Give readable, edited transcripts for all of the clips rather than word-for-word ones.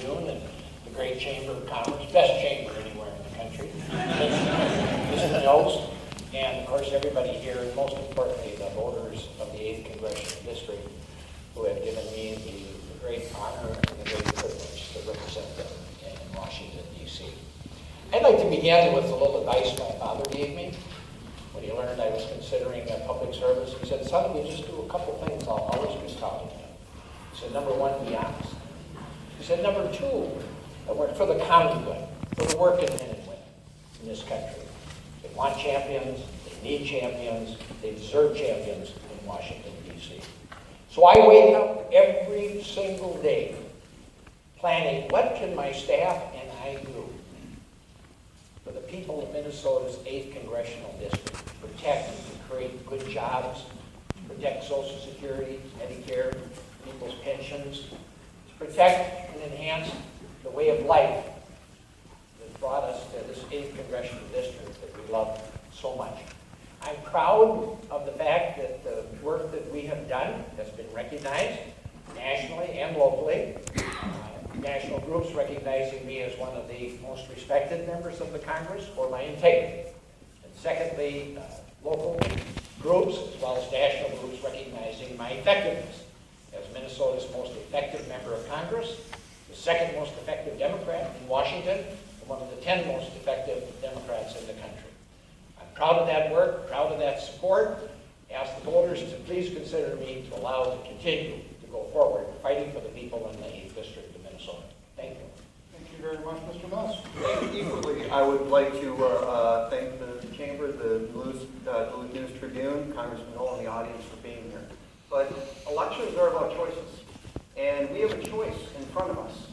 Tribune and the great Chamber of Commerce, best chamber anywhere in the country, Mr. Mills, and of course everybody here, and most importantly the voters of the 8th Congressional District who have given me the great honor and the great privilege to represent them in Washington, D.C. I'd like to begin with a little advice my father gave me when he learned I was considering public service. He said, son, if you just do a couple things, I'll always be proud of you. He said, number one, be honest. He said, number two, I work for the common good, for the working men and women in this country. They want champions, they need champions, they deserve champions in Washington, D.C. So I wake up every single day planning what can my staff and I do for the people of Minnesota's 8th Congressional District, to protect and to create good jobs, to protect Social Security, Medicare, people's pensions, to protect and enhance the way of life that brought us to this 8th Congressional District that we love so much. I'm proud of the fact that the work that we have done has been recognized nationally and locally. National groups recognizing me as one of the most respected members of the Congress for my integrity. And secondly, local groups as well as national groups recognizing my effectiveness as Minnesota's most effective member of Congress, the second most effective Democrat in Washington, and one of the 10 most effective Democrats in the country. I'm proud of that work, proud of that support. Ask the voters to please consider me to allow to continue to go forward fighting for the people in the 8th District of Minnesota. Thank you. Thank you very much, Mr. Mills. Equally, I would like to thank the Chamber, the Duluth News Tribune, Congressman Nolan, and the audience for being here. But elections are about choices, and we have a choice in front of us.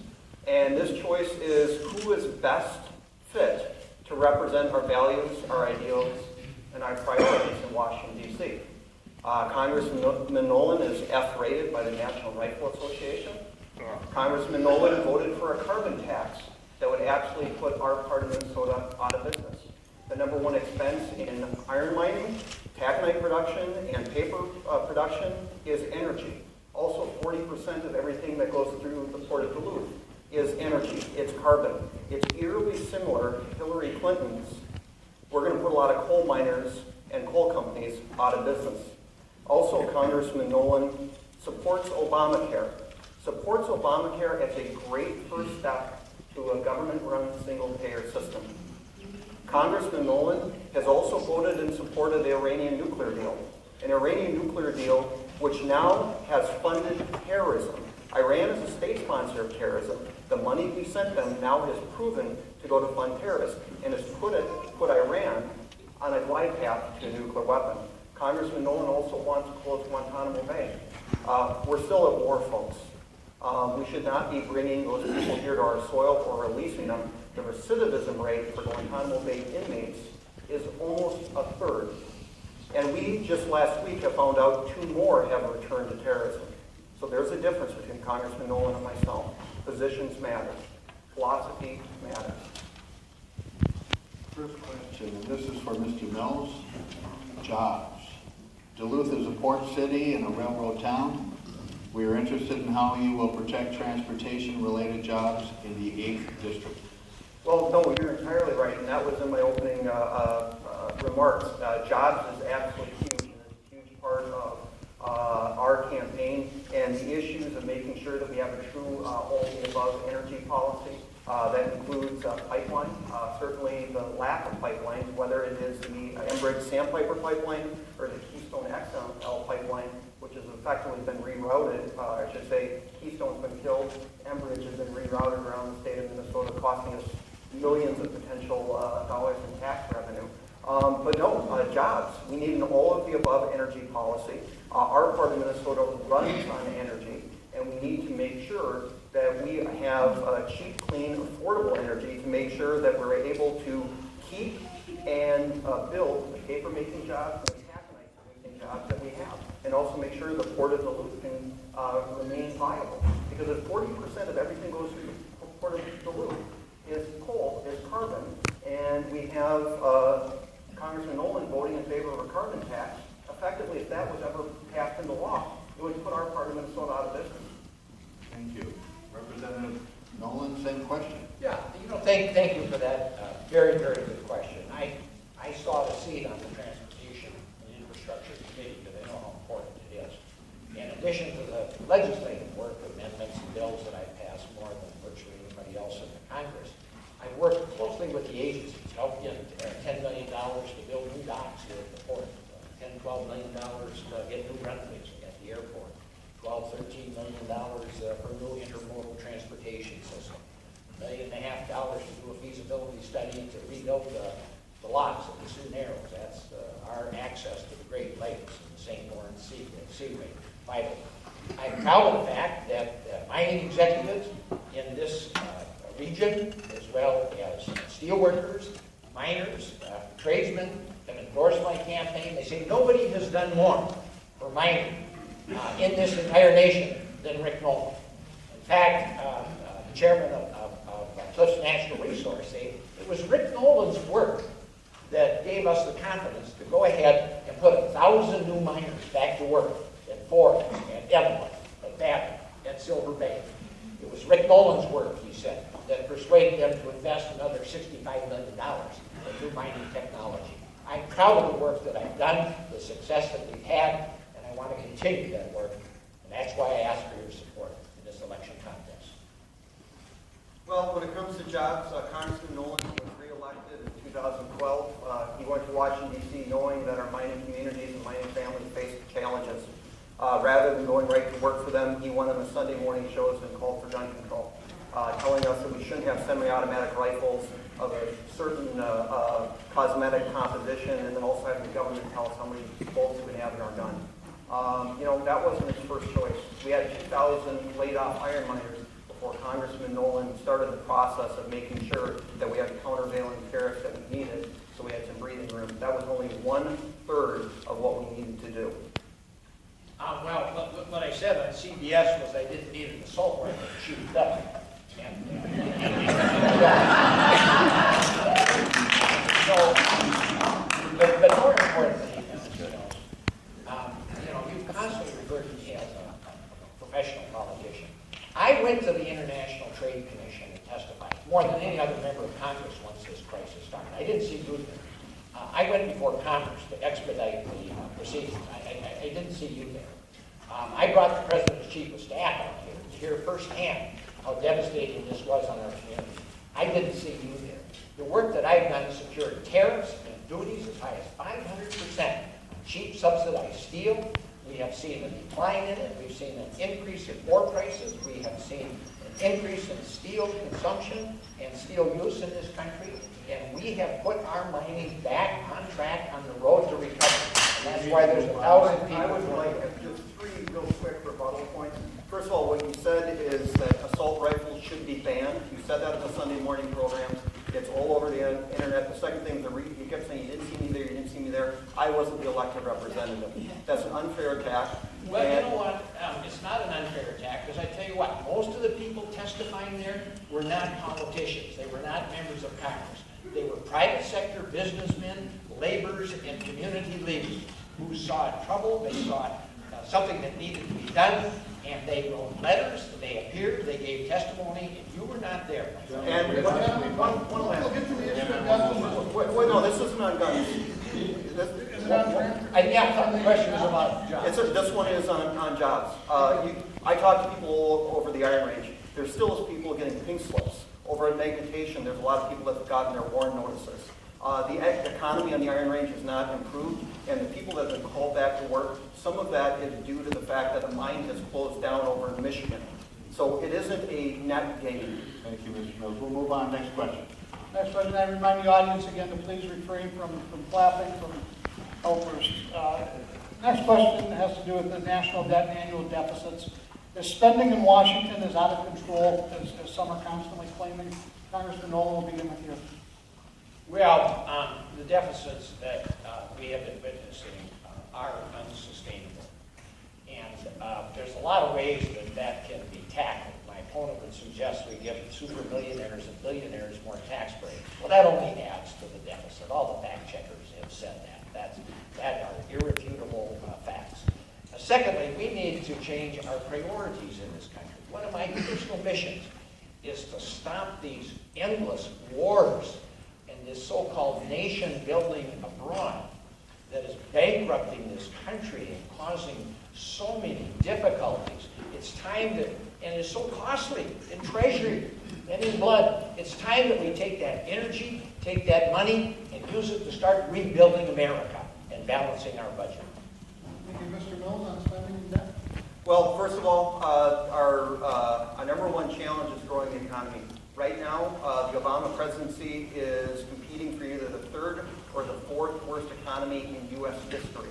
And this choice is who is best fit to represent our values, our ideals, and our priorities in Washington, D.C. Congressman Nolan is F-rated by the National Rifle Association. Congressman Nolan voted for a carbon tax that would actually put our part of Minnesota out of business. The #1 expense in iron mining, taconite production, and paper production is energy. Also, 40% of everything that goes through the Port of Duluth is energy. It's carbon. It's eerily similar to Hillary Clinton's. We're going to put a lot of coal miners and coal companies out of business. Also, Congressman Nolan supports Obamacare. Supports Obamacare as a great first step to a government-run single-payer system. Congressman Nolan has also voted in support of the Iranian nuclear deal. An Iranian nuclear deal which now has funded terrorism. Iran is a state sponsor of terrorism. The money we sent them now has proven to go to fund terrorists and has put Iran on a glide path to a nuclear weapon. Congressman Nolan also wants to close Guantanamo Bay. We're still at war, folks. We should not be bringing those people here to our soil or releasing them. The recidivism rate for Guantanamo Bay inmates is almost a third. And we just last week have found out 2 more have returned to terrorism. So there's a difference between Congressman Nolan and myself. Positions matter. Philosophy matters. First question, and this is for Mr. Mills. Jobs. Duluth is a port city and a railroad town. We are interested in how you will protect transportation-related jobs in the 8th District. Well, no, you're entirely right, and that was in my opening remarks. Jobs is absolutely huge, and it's a huge part of our campaign, and the issues of making sure that we have a true all-of-the-above energy policy. That includes pipeline, certainly the lack of pipelines, whether it is the Enbridge-Sandpiper pipeline or the Keystone XL pipeline, which has effectively been rerouted. I should say Keystone's been killed. Enbridge has been rerouted around the state of Minnesota, costing us millions of potential dollars in tax revenue. But no, jobs. We need an all-of-the-above energy policy. Our part of Minnesota runs on energy, and we need to make sure that we have cheap, clean, affordable energy to make sure that we're able to keep and build the paper-making jobs and the taconite-making jobs that we have, and also make sure the Port of Duluth can remain viable. Because if 40% of everything goes through the Port of Duluth is coal, is carbon, and we have Congressman Nolan voting in favor of a carbon tax, effectively, if that was ever passed into law, it would put our part of Minnesota out of business. Thank you. Representative Nolan, same question. Yeah, thank you for that very, very good question. I saw the seat on the Transportation and Infrastructure Committee because I know how important it is. In addition to the legislative work, amendments and bills that I passed more than virtually anybody else in the Congress, I worked closely with the agencies, helped get $10 million to build new docks here at the port, $10–12 million to get new runways at the airport, $12–13 million for new intermodal transportation system, $1.5 million to do a feasibility study to rebuild the locks at the Sioux Narrows. That's our access to the Great Lakes and the St. Lawrence Seaway. Vital. I'm proud of the fact that mining executives in this region, as well as steelworkers, miners, tradesmen, have endorsed my campaign. They say nobody has done more for mining in this entire nation than Rick Nolan. In fact, the chairman of Cliffs National Resource said it was Rick Nolan's work that gave us the confidence to go ahead and put 1,000 new miners back to work at Ford, at Evelyn, at Babbitt, at Silver Bay. It was Rick Nolan's work, he said, that persuaded them to invest another $65 million in new mining technology. I'm proud of the work that I've done, the success that we've had, and I want to continue that work. And that's why I ask for your support in this election contest. Well, when it comes to jobs, Congressman Nolan was re-elected in 2012. He went to Washington, D.C. knowing that our mining communities and mining families faced challenges. Rather than going right to work for them, he went on the Sunday morning shows and called for gun control, telling us that we shouldn't have semi-automatic rifles of a certain cosmetic composition, and then also having the government tell us how many bolts we can have in our gun. That wasn't his first choice. We had 2,000 laid-off iron miners before Congressman Nolan started the process of making sure that we had the countervailing tariffs that we needed, so we had some breathing room. That was only 1/3 of what we needed to do. Well, what I said on CBS was I didn't need an assault rifle to shoot it up. But more importantly, you've constantly referred to me as a professional politician. I went to the International Trade Commission and testified more than any other member of Congress once this crisis started. I didn't see you there. I went before Congress to expedite the proceedings. I didn't see you there. I brought the President's Chief of Staff out here to hear firsthand how devastating this was on our community. I didn't see you there. The work that I've done secured tariffs and duties as high as 500% on cheap subsidized steel. We have seen a decline in it. We've seen an increase in ore prices. We have seen an increase in steel consumption and steel use in this country. And we have put our mining back on track on the road to recovery. And that's why there's 1,000 people. I would like just 3 real quick rebuttal points. First of all, what you said is that assault rifles should be banned. You said that in the Sunday morning programs. It's all over the internet. The second thing, you kept saying you didn't see me there, you didn't see me there. I wasn't the elected representative. That's an unfair attack. Well, you know what? It's not an unfair attack, because I tell you what, most of the people testifying there were not politicians. They were not members of Congress. They were private sector businessmen, laborers, and community leaders who saw trouble. They saw something that needed to be done, and they wrote letters, they appeared, they gave testimony, and you were not there. And one last. Wait, no, this isn't on guns. Yeah, the question is about jobs. This one is on jobs. I talk to people all over the Iron Range. There still is people getting pink slips. Over at Magnetation, there's a lot of people that have gotten their warrant notices. The economy on the Iron Range has not improved, and the people that have been called back to work, some of that is due to the fact that the mine has closed down over in Michigan. So it isn't a net gain. Thank you, Mr. Mills. We'll move on. Next question. Next question, I remind the audience again to please refrain from clapping, from outbursts. Next question has to do with the national debt and annual deficits. The spending in Washington is out of control, as some are constantly claiming. Congressman Nolan will begin with you. Well, the deficits that we have been witnessing are unsustainable. And there's a lot of ways that can be tackled. My opponent would suggest we give super millionaires and billionaires more tax breaks. Well, that only adds to the deficit. All the fact checkers have said that. That are irrefutable facts. Secondly, we need to change our priorities in this country. One of my personal missions is to stop these endless wars and this so-called nation building abroad that is bankrupting this country and causing so many difficulties. It's time that, and it's so costly in treasury and in blood, it's time that we take that energy, take that money, and use it to start rebuilding America and balancing our budget. Thank you, Mr. Mills, on spending and debt. Well, first of all, our number one challenge is growing the economy. Right now, the Obama presidency is competing for either the third or the fourth worst economy in U.S. history.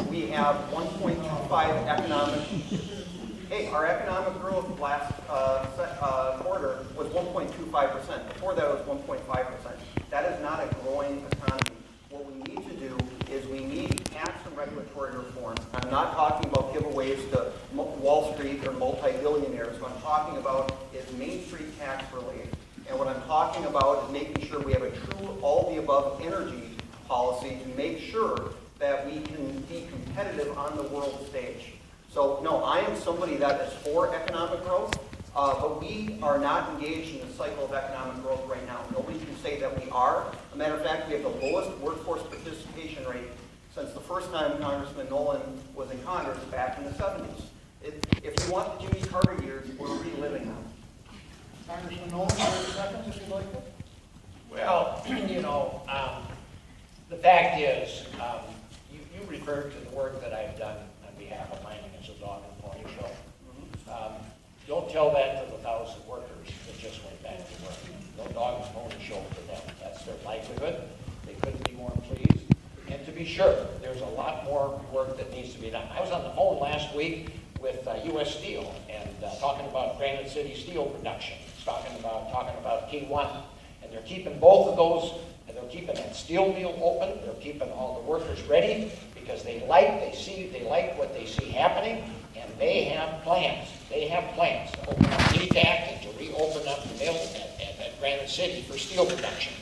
We have 1.25 economic. Hey, our economic growth last quarter was 1.25%. Before that, it was 1.5%. That is not a growing economy. What we need to do is we need tax and regulatory reform. I'm not talking about giveaways to Wall Street or multi-billionaires. What I'm talking about is Main Street tax relief. And what I'm talking about is making sure we have a true all-the-above energy policy to make sure that we can be competitive on the world stage. So, no, I am somebody that is for economic growth, but we are not engaged in the cycle of economic growth right now. Nobody can say that we are. As a matter of fact, we have the lowest workforce participation rate since the first time Congressman Nolan was in Congress back in the 70s. If you want the Jimmy Carter years, we're reliving them. Congressman Nolan, 30 seconds if you'd like to. Well, the fact is, you referred to the work that I've done on behalf of Mining as a Dog and Pony Show. Don't tell that to the 1,000 workers that just went back to work. No dog and pony show for them. That's their livelihood. They couldn't be more pleased. And to be sure, there's a lot more work that needs to be done. I was on the phone last week with U.S. Steel and talking about Granite City steel production. Talking about Pt1, and they're keeping both of those, and they're keeping that steel mill open. They're keeping all the workers ready because they like what they see happening, and they have plans. They have plans to open up DTAC and to reopen up the mill at Granite City for steel production.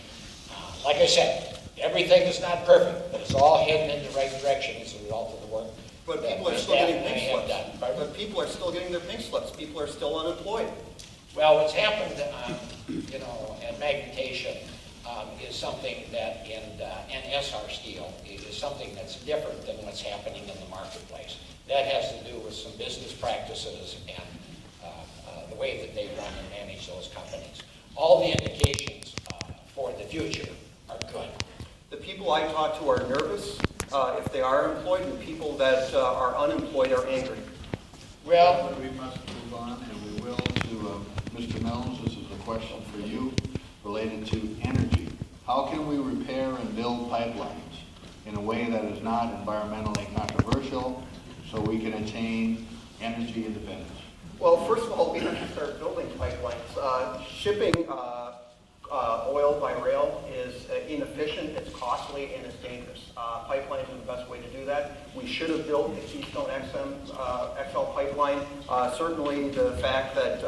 Like I said, everything is not perfect, but it's all heading in the right direction as a result of the work. But people are still getting pink slips. But people are still getting their pink slips. People are still unemployed. Well, what's happened, at Magnetation is something that and SR Steel is something that's different than what's happening in the marketplace. That has to do with some business practices and the way that they run and manage those companies. All the indications for the future are good. The people I talk to are nervous if they are employed, and people that are unemployed are angry. Well, we must move on, and we will to Mr. Mills. This is a question for you related to energy. How can we repair and build pipelines in a way that is not environmentally controversial so we can attain energy independence? Well, first of all, we have to start building pipelines. Shipping oil by rail is inefficient, it's costly, and it's dangerous. Pipelines are the best way to do that. We should have built the Keystone XL pipeline. Certainly the fact that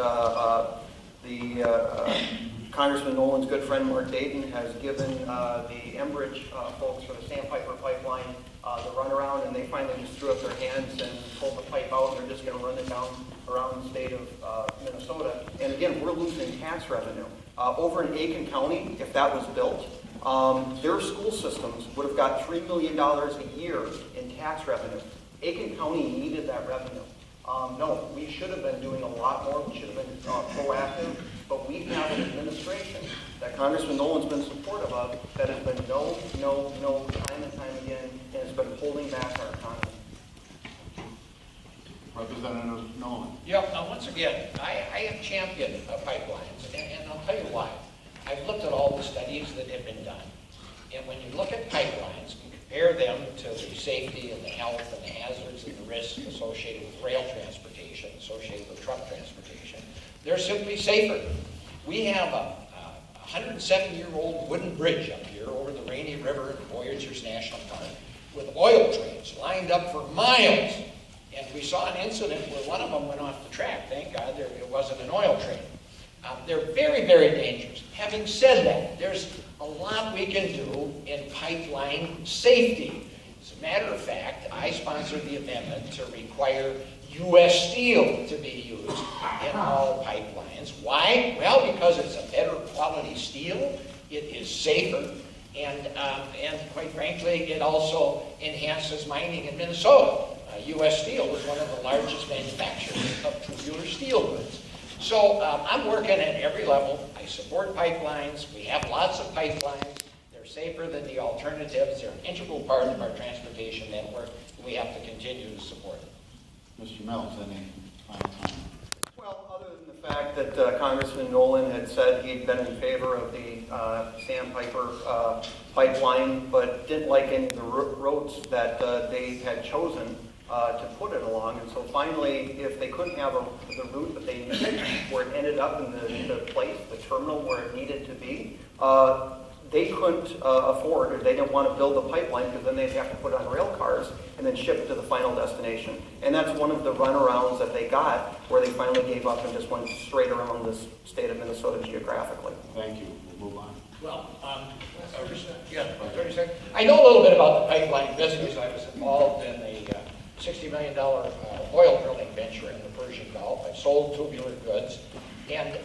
Congressman Nolan's good friend Mark Dayton has given the Enbridge folks for the Sandpiper pipeline the runaround, and they finally just threw up their hands and pulled the pipe out, and they're just going to run it down around the state of Minnesota. And again, we're losing tax revenue. Over in Aiken County, if that was built, their school systems would have got $3 million a year in tax revenue. Aiken County needed that revenue. No, we should have been doing a lot more. We should have been proactive. But we have an administration that Congressman Nolan's been supportive of that has been no, time and time again, and has been holding back our economy. Representative Nolan. Yeah, now once again, I have championed pipelines, and I'll tell you why. I've looked at all the studies that have been done, and when you look at pipelines and compare them to the safety and the health and the hazards and the risks associated with rail transportation, associated with truck transportation, they're simply safer. We have a 107-year-old wooden bridge up here over the Rainy River in Voyageurs National Park with oil trains lined up for miles. And we saw an incident where one of them went off the track. Thank God it wasn't an oil train. They're very, very dangerous. Having said that, there's a lot we can do in pipeline safety. As a matter of fact, I sponsored the amendment to require U.S. steel to be used in all pipelines. Why? Well, because it's a better quality steel, it is safer, and quite frankly, it also enhances mining in Minnesota. U.S. Steel is one of the largest manufacturers of tubular steel goods. So I'm working at every level. I support pipelines. We have lots of pipelines. They're safer than the alternatives. They're an integral part of our transportation network. We have to continue to support them. Mr. Mills, any final comment? Well, other than the fact that Congressman Nolan had said he'd been in favor of the Sandpiper pipeline, but didn't like any of the roads that they had chosen to put it along. And so finally, if they couldn't have the route that they needed, where it ended up in the place, the terminal where it needed to be, they couldn't afford, or they didn't want to build the pipeline, because then they'd have to put it on rail cars and then ship it to the final destination. And that's one of the runarounds that they got, where they finally gave up and just went straight around this state of Minnesota geographically. Thank you. We'll move on. Well, 30 seconds. I know a little bit about the pipeline business. I was involved in a $60 million oil drilling venture in the Persian Gulf. I sold tubular goods. And,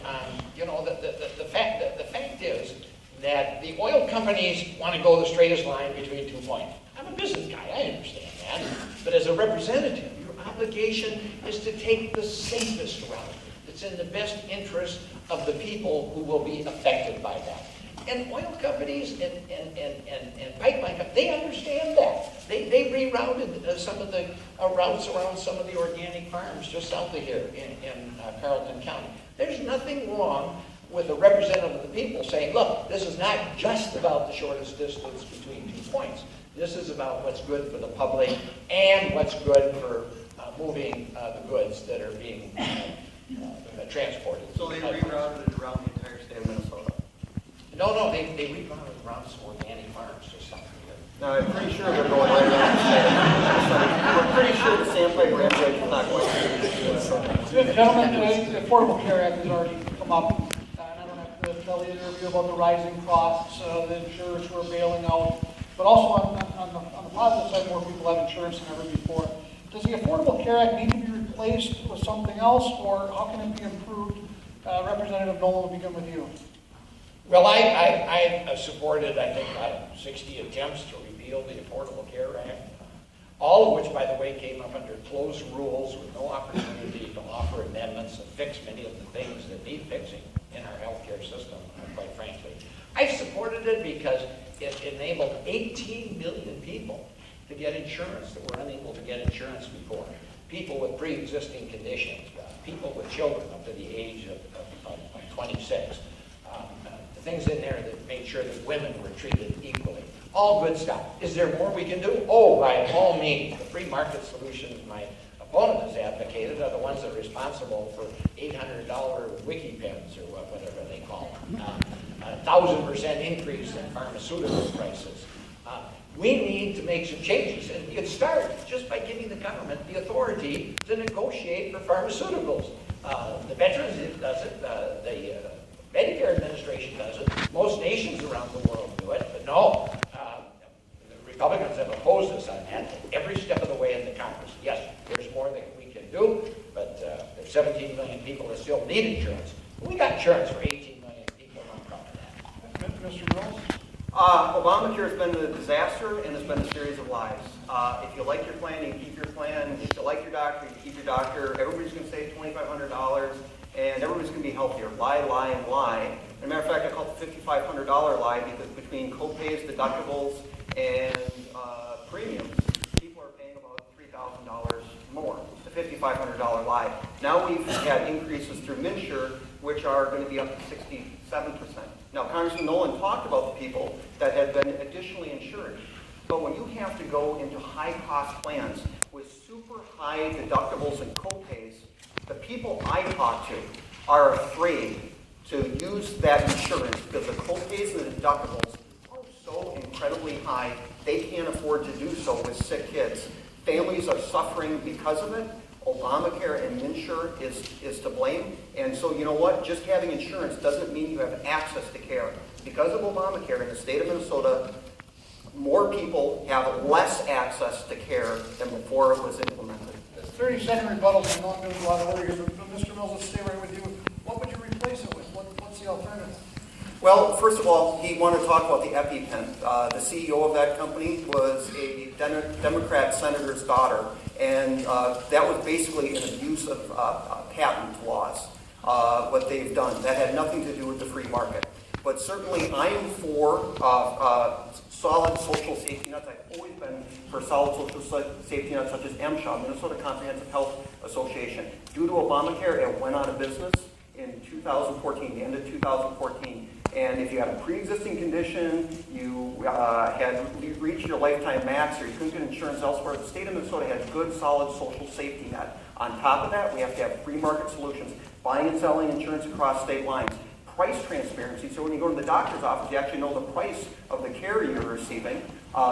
you know, the fact is that the oil companies want to go the straightest line between 2 points. I'm a business guy, I understand that. But as a representative, your obligation is to take the safest route that's in the best interest of the people who will be affected by that. And oil companies and pipeline companies, they understand that. They rerouted some of the routes around some of the organic farms just south of here in Carleton County. There's nothing wrong with a representative of the people saying, look, this is not just about the shortest distance between 2 points. This is about what's good for the public and what's good for moving the goods that are being transported. So they rerouted it around the entire state of Minnesota? No, they rerouted around some organic farms or something. Now, I'm pretty sure they're going right around the state. We're pretty sure the Sandpiper Rampage is not going to. Gentlemen, the Affordable Care Act has already come up. And I don't have to tell either of you about the rising costs, the insurers who are bailing out. But also on the positive side, more people have insurance than ever before. Does the Affordable Care Act need to be replaced with something else, or how can it be improved? Representative Nolan, will begin with you. Well, I supported, I think, 60 attempts to repeal the Affordable Care Act, all of which, by the way, came up under closed rules with no opportunity to offer amendments and fix many of the things that need fixing in our healthcare system, quite frankly. I supported it because it enabled 18 million people to get insurance that were unable to get insurance before. People with pre-existing conditions, people with children up to the age of 26. Things in there that made sure that women were treated equally. All good stuff. Is there more we can do? Oh, by all means. The free market solutions my opponent has advocated are the ones that are responsible for $800 wiki pens or whatever they call them. 1,000% increase in pharmaceutical prices. We need to make some changes, and it starts just by giving the government the authority to negotiate for pharmaceuticals. The Veterans does it, the Medicare administration does it, most nations around the world do it, but no, the Republicans have opposed us on that every step of the way in the Congress. Yes, there's more that we can do, but there's 17 million people that still need insurance. We got insurance for 18 million people, I'm proud of that. Mr. Mills? Obamacare has been a disaster, and it's been a series of lies. If you like your plan, you keep your plan. If you like your doctor, you keep your doctor. Everybody's going to save $2,500, and everybody's going to be healthier. Lie, lie, and lie. As a matter of fact, I call it the $5,500 lie, because between co-pays, deductibles, and premiums, people are paying about $3,000 more. It's a $5,500 lie. Now we've had increases through MNsure, which are going to be up to 67%. Now, Congressman Nolan talked about the people that have been additionally insured. But when you have to go into high-cost plans with super high deductibles and co-pays, the people I talk to are afraid to use that insurance because the co-pays and the deductibles are so incredibly high, they can't afford to do so with sick kids. Families are suffering because of it. Obamacare and MNsure is to blame. And so, you know what? Just having insurance doesn't mean you have access to care. Because of Obamacare in the state of Minnesota, more people have less access to care than before it was implemented. 30-second rebuttals, I know I'm going to go out of order here, but Mr. Mills, let's stay right with you. What would you replace it with? What's the alternative? Well, first of all, he wanted to talk about the EpiPen. The CEO of that company was a Democrat senator's daughter, and that was basically an abuse of patent laws, what they've done. That had nothing to do with the free market. But certainly I am for solid social safety nets. I've always been for solid social safety nets such as MSHA, Minnesota Comprehensive Health Association. Due to Obamacare, it went out of business in 2014, the end of 2014. And if you had a pre-existing condition, you had reached your lifetime max, or you couldn't get insurance elsewhere, the state of Minnesota has good, solid social safety net. On top of that, we have to have free market solutions, buying and selling insurance across state lines. Price transparency, so when you go to the doctor's office, you actually know the price of the care you're receiving,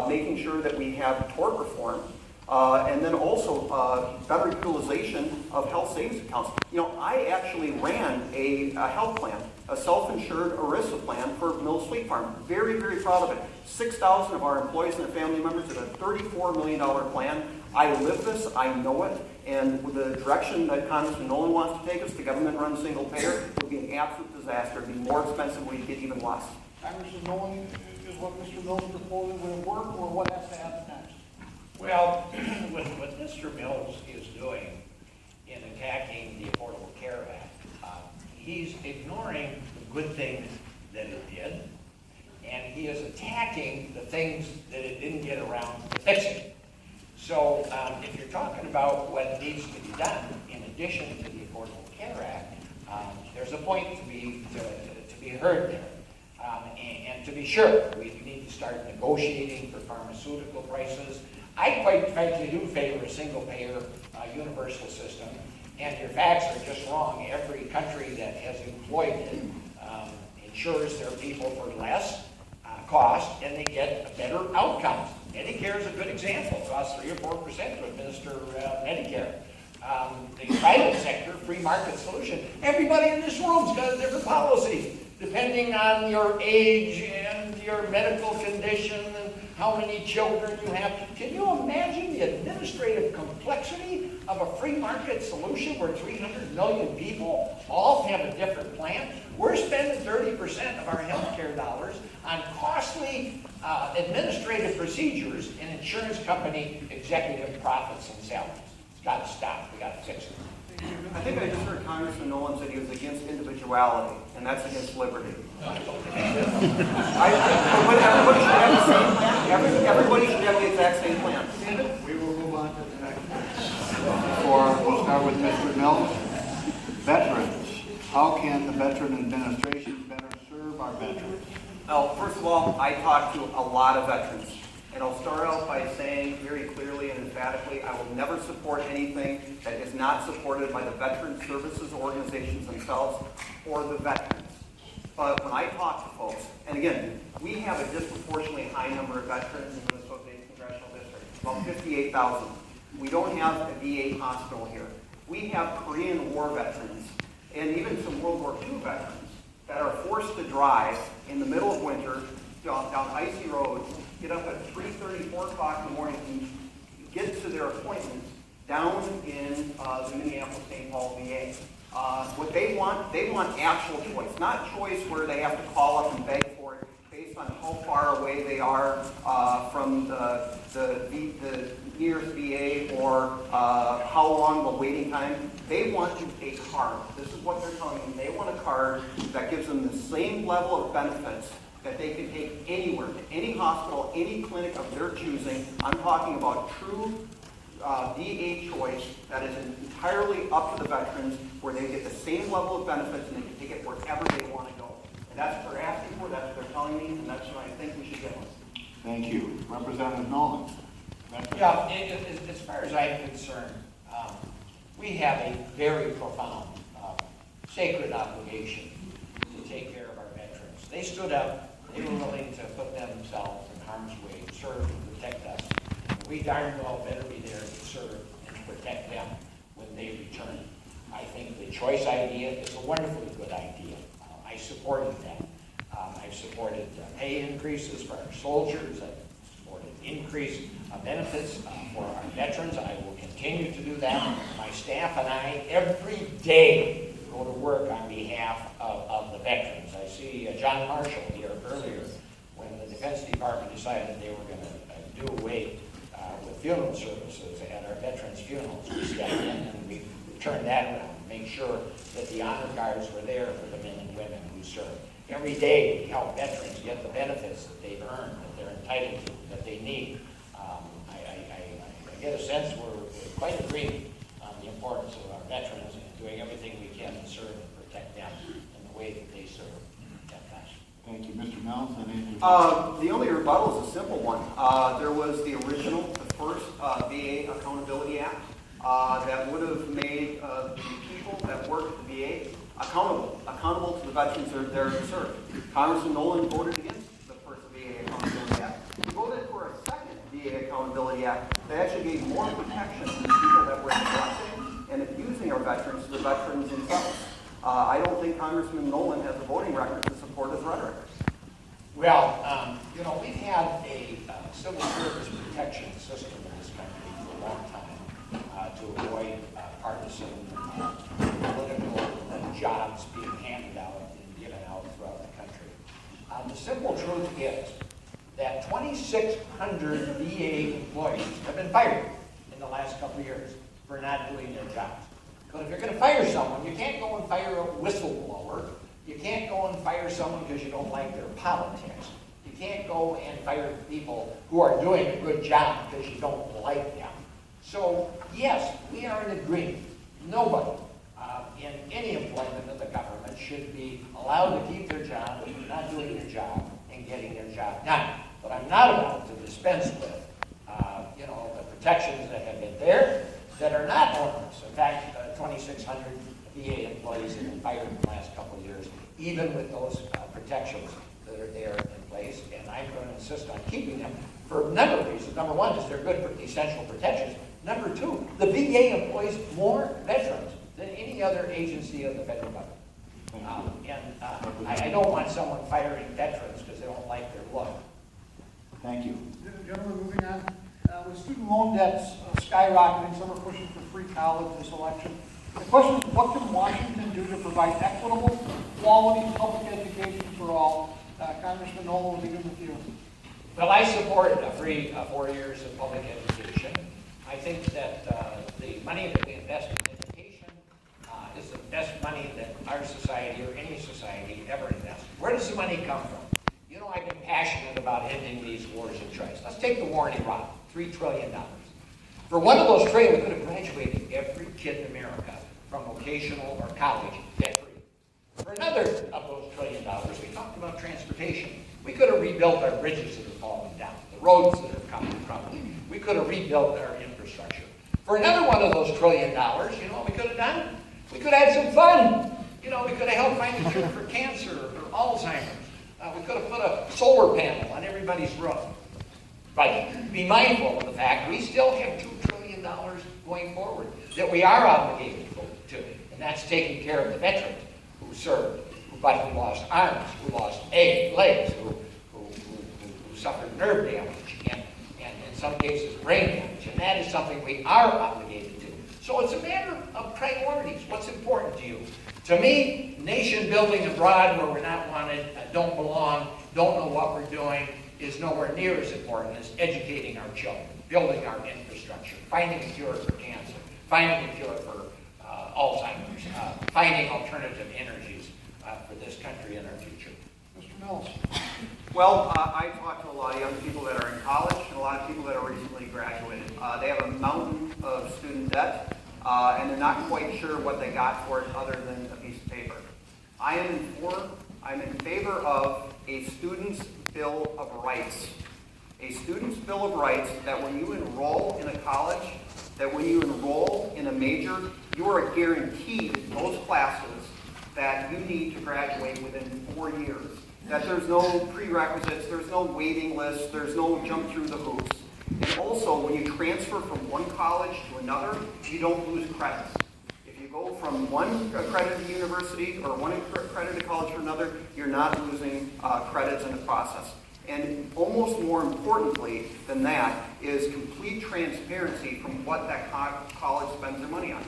making sure that we have tort reform, and then also better utilization of health savings accounts. You know, I actually ran a health plan, a self-insured ERISA plan for Mills Fleet Farm. Very, very proud of it. 6,000 of our employees and their family members did a $34 million plan. I live this, I know it, and with the direction that Congressman Nolan wants to take us, the government-run single payer would be an absolute disaster. It would be more expensive, we'd get even less. Congressman Nolan, is what Mr. Mills proposing will work, or what has to happen next? Well, what Mr. Mills is doing in attacking the Affordable Care Act, he's ignoring the good things that it did, and he is attacking the things that it didn't get around to fixing. So if you're talking about what needs to be done in addition to the Affordable Care Act, there's a point to be heard there. And to be sure, we need to start negotiating for pharmaceutical prices. I quite frankly do favor a single-payer universal system, and your facts are just wrong. Every country that has employed it insures their people for less cost, and they get better outcomes. Medicare is a good example. It costs 3 or 4% to administer Medicare. The private sector, free market solution, everybody in this room's got a different policy, depending on your age and your medical condition and how many children you have. Can you imagine the administrative complexity of a free market solution where 300 million people all have a different plan? We're spending 30% of our healthcare dollars on costly administrative procedures and insurance company executive profits and salaries. It's got to stop. We got to fix it. I think I just heard Congressman Nolan said he was against individuality, and that's against liberty. Everybody should have the same plan. Everybody should have the exact same plan. We will move on to the next one. We'll start with Mr. Mills. Veterans. How can the Veteran Administration better serve our veterans? Well, first of all, I talk to a lot of veterans. And I'll start out by saying very clearly and emphatically, I will never support anything that is not supported by the veteran services organizations themselves or the veterans. But when I talk to folks, and again, we have a disproportionately high number of veterans in the Minnesota Congressional District, about 58,000. We don't have a VA hospital here. We have Korean War veterans and even some World War II veterans that are forced to drive in the middle of winter down icy roads, get up at 3:30, 4 o'clock in the morning and get to their appointments down in the Minneapolis-St. Paul VA. What they want actual choice, not choice where they have to call up and beg for it based on how far away they are from the nearest VA or how long the waiting time. They want a card. This is what they're telling me. They want a card that gives them the same level of benefits that they can take anywhere, to any hospital, any clinic of their choosing. I'm talking about true VA choice that is entirely up to the veterans, where they get the same level of benefits and they can take it wherever they want to go. And that's what they're asking for, that's what they're telling me, and that's what I think we should get with. Thank you. Representative Nolan. Yeah, as far as I'm concerned, we have a very profound, sacred obligation to take care of our veterans. They stood up. They were willing to put themselves in harm's way, serve and protect us. We darn well better be there to serve and to protect them when they return. I think the choice idea is a wonderfully good idea. I supported that. I supported pay increases for our soldiers. I supported increase benefits for our veterans. I will continue to do that. My staff and I, every day, go to work on behalf of the veterans. I see John Marshall here earlier when the Defense Department decided they were going to do away with funeral services at our veterans' funerals. We stepped in and we turned that around, make sure that the honor guards were there for the men and women who served. Every day we help veterans get the benefits that they've earned, that they're entitled to, that they need. I get a sense we're quite agreed on the importance of our veterans and doing everything we can to serve and protect them in the way that they serve. Thank you, Mr. Mills. The only rebuttal is a simple one. There was the original, the first VA Accountability Act that would have made the people that work at the VA accountable to the veterans that are there to serve. Congressman Nolan voted against the first VA Accountability Act. He voted for a second VA Accountability Act that actually gave more protection to the people that were neglecting and abusing our veterans to the veterans themselves. I don't think Congressman Nolan has a voting record to support his rhetoric. Well, we've had a civil service protection system in this country for a long time to avoid partisan political jobs being handed out and given out throughout the country. The simple truth is that 2,600 VA employees have been fired in the last couple of years for not doing their jobs. But if you're going to fire someone, you can't go and fire a whistleblower. You can't go and fire someone because you don't like their politics. You can't go and fire people who are doing a good job because you don't like them. So, yes, we are in agreement. Nobody in any employment of the government should be allowed to keep their job if they're not doing their job and getting their job done. But I'm not about to dispense with, the protections that have been there that are not onerous. In fact, 2,600 VA employees have been fired in the last couple of years, even with those protections that are there in place, and I'm going to insist on keeping them for a number of reasons. Number one is they're good for essential protections. Number two, the VA employs more veterans than any other agency of the federal government. I don't want someone firing veterans because they don't like their look. Thank you. Gentlemen, moving on. With student loan debts skyrocketing, some are pushing for free college this election. The question is, what can Washington do to provide equitable, quality public education for all? Congressman Nolan, will begin with you. Well, I support a free 4 years of public education. I think that the money that we invest in education is the best money that our society or any society ever invests. Where does the money come from? I've been passionate about ending these wars of choice. Let's take the war in Iraq, $3 trillion. For one of those trillion, we could have graduated every kid in America from vocational or college debt-free. For another of those $1 trillion, we talked about transportation. We could have rebuilt our bridges that are falling down, the roads that are crumbling. We could have rebuilt our infrastructure. For another one of those $1 trillion, you know what we could have done? We could have had some fun. We could have helped find a cure for cancer or Alzheimer's. We could have put a solar panel on everybody's roof. But be mindful of the fact we still have $2 trillion going forward that we are obligated to. And that's taking care of the veterans who served, who lost arms, who lost legs, who suffered nerve damage, and in some cases brain damage. And that is something we are obligated to. So it's a matter of priorities. What's important to you? To me, nation building abroad where we're not wanted, don't belong, don't know what we're doing, is nowhere near as important as educating our children, building our infrastructure, finding a cure for cancer, finding a cure for Alzheimer's, finding alternative energies for this country and our future. Mr. Mills. Well, I talk to a lot of young people that are in college and a lot of people that are recently graduated. They have a mountain of student debt, and they're not quite sure what they got for it other than a piece of paper. I'm in favor of a student's Bill of Rights. A student's Bill of Rights that when you enroll in a college, that when you enroll in a major, you are guaranteed those classes that you need to graduate within 4 years. That there's no prerequisites, there's no waiting list, there's no jump through the hoops. And also, when you transfer from one college to another, you don't lose credits. If you go from one accredited university or one accredited college to another, you're not losing credits in the process. And almost more importantly than that is complete transparency from what that college spends their money on.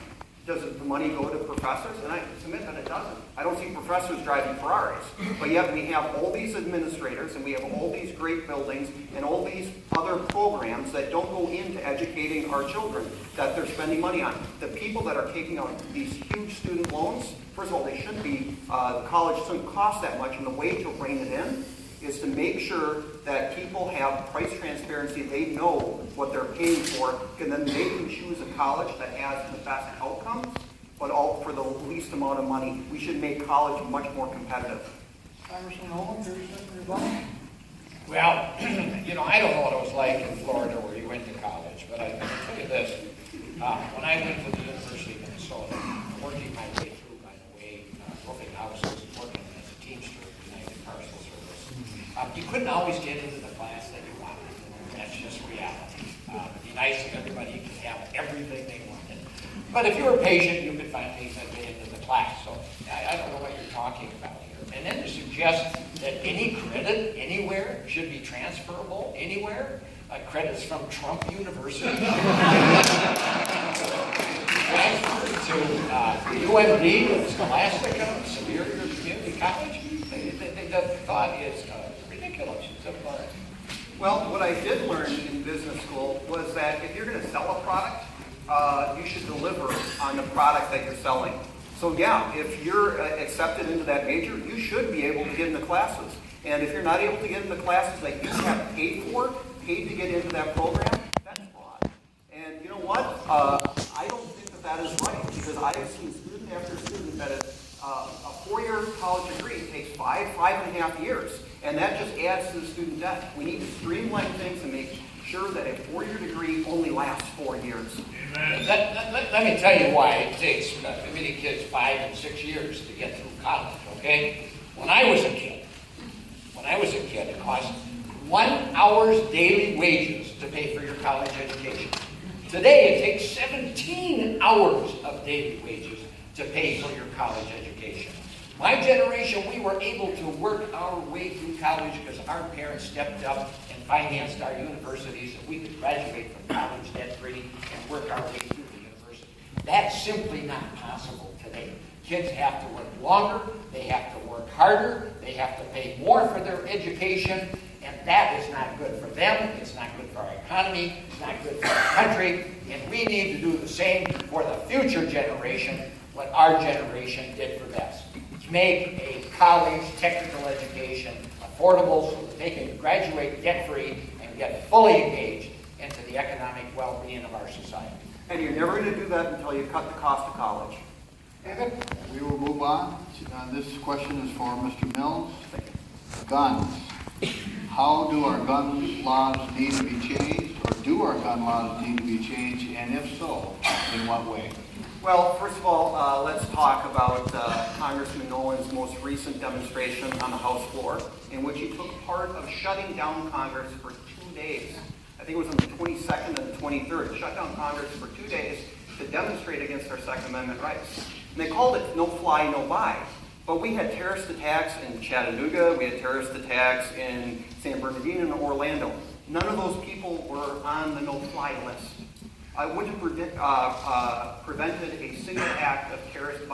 Does the money go to professors? And I submit that it doesn't. I don't see professors driving Ferraris. But yet we have all these administrators and we have all these great buildings and all these other programs that don't go into educating our children that they're spending money on. The people that are taking out these huge student loans, first of all, they shouldn't be, the college shouldn't cost that much, and the way to rein it in is to make sure that people have price transparency. They know what they're paying for, and then they can choose a college that has the best outcomes, but all for the least amount of money. We should make college much more competitive. Congressman Nolan, your second rebuttal. Well, I don't know what it was like in Florida where you went to college, but I can tell you this. When I went to the University of Minnesota, working my way through, by the way, roofing houses, working as a Teamster at United Parcel Service, you couldn't always get into the class that you wanted. That's just reality. It'd be nice if everybody could have everything they wanted. But if you were patient, you could finally get into the class. So I don't know what you're talking about here. And then to suggest that any credit anywhere should be transferable anywhere, credits from Trump University transferred to UMD and Scholastica, Superior Community College. The thought is ridiculous. Well, what I did learn in business school was that if you're going to sell a product, you should deliver on the product that you're selling. So yeah, if you're accepted into that major, you should be able to get into classes. And if you're not able to get into classes that you have paid to get into that program, that's fraud. And you know what? I don't think that is right, because I have seen student after student that a 4-year college degree takes 5.5 years, and that just adds to the student debt. We need to streamline things and make sure that a 4-year degree only lasts 4 years. Let me tell you why it takes many kids 5 and 6 years to get through college, okay? When I was a kid, it cost 1 hour's daily wages to pay for your college education. Today, it takes 17 hours of daily wages to pay for your college education. My generation, we were able to work our way through college because our parents stepped up and financed our universities so we could graduate from college debt-free and work our way through the university. That's simply not possible today. Kids have to work longer, they have to work harder, they have to pay more for their education, and that is not good for them, it's not good for our economy, it's not good for our country, and we need to do the same for the future generation, what our generation did for them. Make a college technical education affordable so that they can graduate debt-free and get fully engaged into the economic well-being of our society. And you're never going to do that until you cut the cost of college. We will move on. This question is for Mr. Mills. Guns. How do our gun laws need to be changed, or do our gun laws need to be changed, and if so, in what way? Well, first of all, let's talk about Congressman Nolan's most recent demonstration on the House floor, in which he took part of shutting down Congress for 2 days. I think it was on the 22nd and the 23rd. Shut down Congress for 2 days to demonstrate against our Second Amendment rights. And they called it no fly, no buy. But we had terrorist attacks in Chattanooga, we had terrorist attacks in San Bernardino and Orlando. None of those people were on the no-fly list. I wouldn't have prevented a single act of terrorist violence.